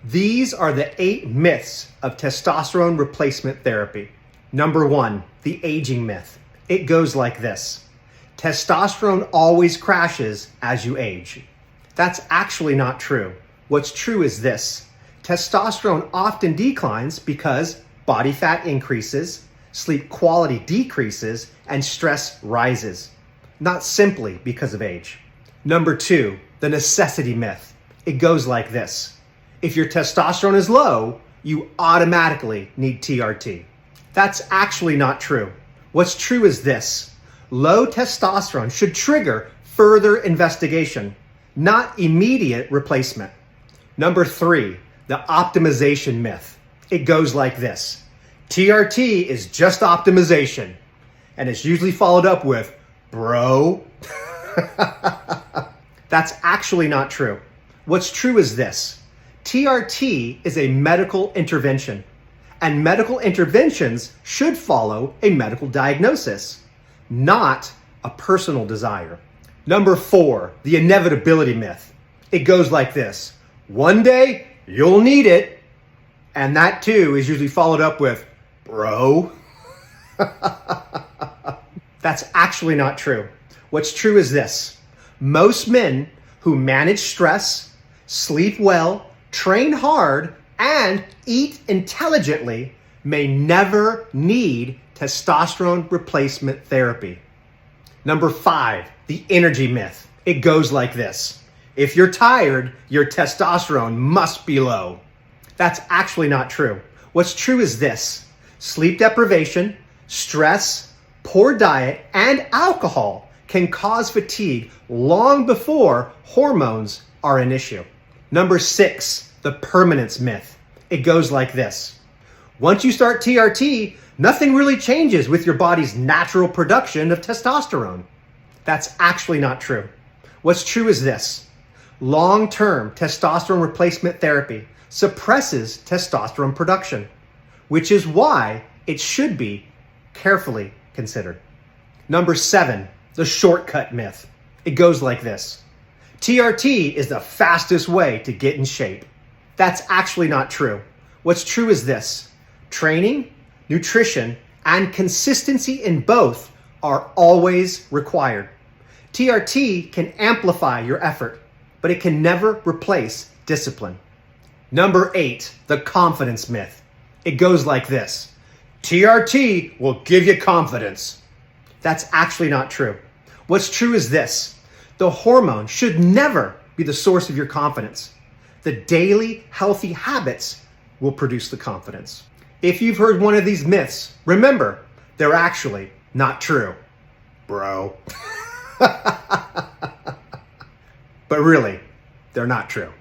These are the 8 myths of testosterone replacement therapy. Number 1, the aging myth. It goes like this. Testosterone always crashes as you age. That's actually not true. What's true is this. Testosterone often declines because body fat increases, sleep quality decreases, and stress rises. Not simply because of age. Number 2, the necessity myth. It goes like this. If your testosterone is low, you automatically need TRT. That's actually not true. What's true is this. Low testosterone should trigger further investigation, not immediate replacement. Number 3, the optimization myth. It goes like this. TRT is just optimization, and it's usually followed up with, bro. That's actually not true. What's true is this. TRT is a medical intervention, and medical interventions should follow a medical diagnosis, not a personal desire. Number 4, the inevitability myth. It goes like this. One day, you'll need it, and that too is usually followed up with, bro. That's actually not true. What's true is this. Most men who manage stress, sleep well, train hard, and eat intelligently may never need testosterone replacement therapy. Number 5, the energy myth. It goes like this. If you're tired, your testosterone must be low. That's actually not true. What's true is this. Sleep deprivation, stress, poor diet, and alcohol can cause fatigue long before hormones are an issue. Number 6, the permanence myth. It goes like this. Once you start TRT, nothing really changes with your body's natural production of testosterone. That's actually not true. What's true is this. Long-term testosterone replacement therapy suppresses testosterone production, which is why it should be carefully considered. Number 7, the shortcut myth. It goes like this. TRT is the fastest way to get in shape. That's actually not true. What's true is this. Training, nutrition, and consistency in both are always required. TRT can amplify your effort, but it can never replace discipline. Number 8, the confidence myth. It goes like this. TRT will give you confidence. That's actually not true. What's true is this. The hormone should never be the source of your confidence. The daily healthy habits will produce the confidence. If you've heard one of these myths, remember, they're actually not true, bro. But really, they're not true.